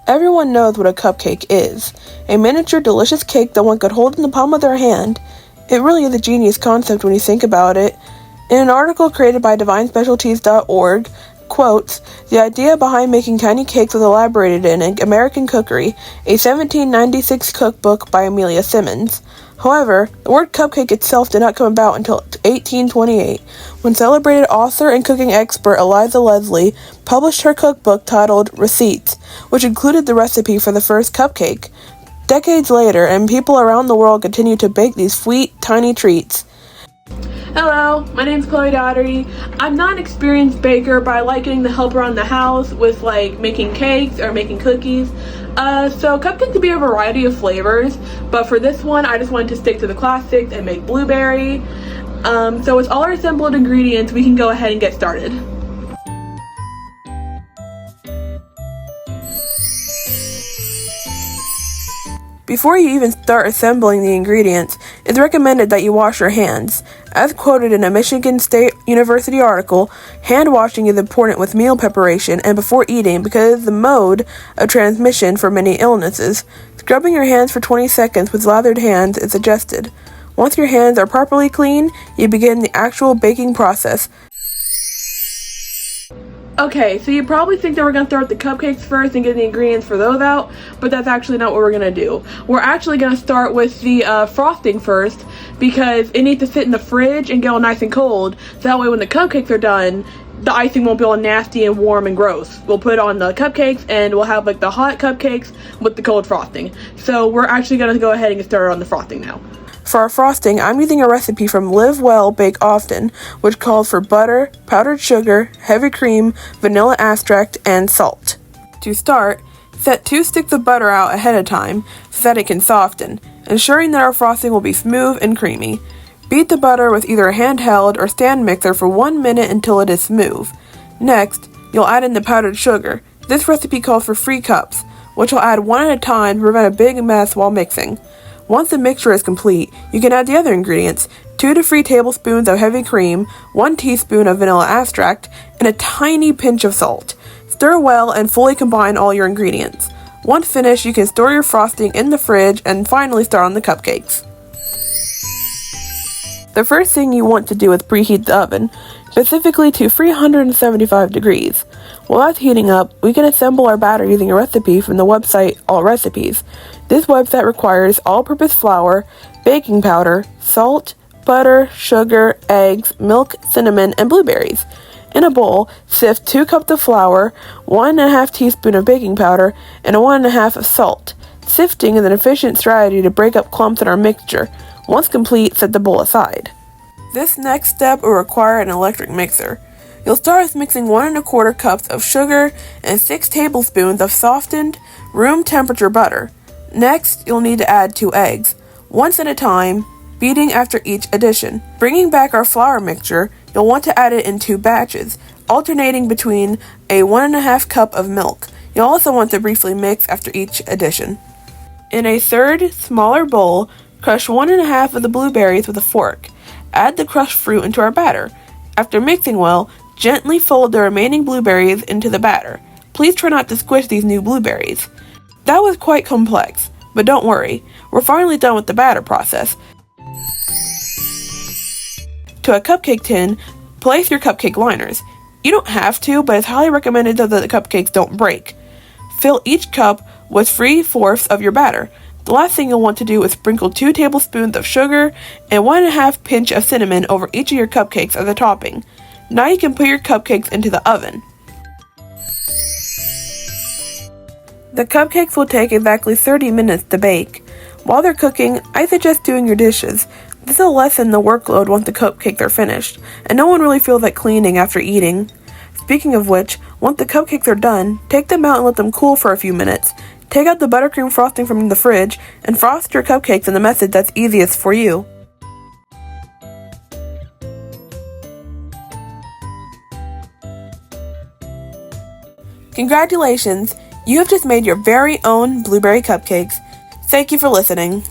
Everyone knows what a cupcake is. A miniature delicious cake that one could hold in the palm of their hand. It really is a genius concept when you think about it. In an article created by DivineSpecialties.org, quotes, "The idea behind making tiny cakes was elaborated in American Cookery, a 1796 cookbook by Amelia Simmons. However, the word cupcake itself did not come about until 1828, when celebrated author and cooking expert Eliza Leslie published her cookbook titled Receipts, which included the recipe for the first cupcake. Decades later, and people around the world continue to bake these sweet, tiny treats." Hello, my name's Chloe Daugherty. I'm not an experienced baker, but I like getting the help around the house with making cakes or making cookies. So cupcakes can be a variety of flavors, but for this one I just wanted to stick to the classics and make blueberry. So with all our assembled ingredients, we can go ahead and get started. Before you even start assembling the ingredients, it's recommended that you wash your hands. As quoted in a Michigan State University article, hand washing is important with meal preparation and before eating because it is the mode of transmission for many illnesses. Scrubbing your hands for 20 seconds with lathered hands is suggested. Once your hands are properly clean, you begin the actual baking process. Okay, so you probably think that we're going to start with the cupcakes first and get the ingredients for those out, but that's actually not what we're going to do. We're actually going to start with the frosting first because it needs to sit in the fridge and get all nice and cold. So that way when the cupcakes are done, the icing won't be all nasty and warm and gross. We'll put it on the cupcakes and we'll have the hot cupcakes with the cold frosting. So we're actually going to go ahead and get started on the frosting now. For our frosting, I'm using a recipe from Live Well, Bake Often, which calls for butter, powdered sugar, heavy cream, vanilla extract, and salt. To start, set 2 sticks of butter out ahead of time so that it can soften, ensuring that our frosting will be smooth and creamy. Beat the butter with either a handheld or stand mixer for 1 minute until it is smooth. Next, you'll add in the powdered sugar. This recipe calls for 3 cups, which I'll add one at a time to prevent a big mess while mixing. Once the mixture is complete, you can add the other ingredients, 2 to 3 tablespoons of heavy cream, 1 teaspoon of vanilla extract, and a tiny pinch of salt. Stir well and fully combine all your ingredients. Once finished, you can store your frosting in the fridge and finally start on the cupcakes. The first thing you want to do is preheat the oven, specifically to 375 degrees. While that's heating up, we can assemble our batter using a recipe from the website All Recipes. This website requires all-purpose flour, baking powder, salt, butter, sugar, eggs, milk, cinnamon, and blueberries. In a bowl, sift 2 cups of flour, 1½ teaspoon of baking powder, and 1½ of salt. Sifting is an efficient strategy to break up clumps in our mixture. Once complete, set the bowl aside. This next step will require an electric mixer. You'll start with mixing 1¼ cups of sugar and 6 tablespoons of softened, room temperature butter. Next, you'll need to add 2 eggs, once at a time, beating after each addition. Bringing back our flour mixture, you'll want to add it in 2 batches, alternating between a 1½ cup of milk. You'll also want to briefly mix after each addition. In a third, smaller bowl, crush 1½ of the blueberries with a fork. Add the crushed fruit into our batter. After mixing well, gently fold the remaining blueberries into the batter. Please try not to squish these new blueberries. That was quite complex, but don't worry, we're finally done with the batter process. To a cupcake tin, place your cupcake liners. You don't have to, but it's highly recommended so that the cupcakes don't break. Fill each cup with 3/4 of your batter. The last thing you'll want to do is sprinkle 2 tablespoons of sugar and 1½ pinch of cinnamon over each of your cupcakes as a topping. Now you can put your cupcakes into the oven. The cupcakes will take exactly 30 minutes to bake. While they're cooking, I suggest doing your dishes. This will lessen the workload once the cupcakes are finished, and no one really feels like cleaning after eating. Speaking of which, once the cupcakes are done, take them out and let them cool for a few minutes. Take out the buttercream frosting from the fridge and frost your cupcakes in the method that's easiest for you. Congratulations! You have just made your very own blueberry cupcakes. Thank you for listening.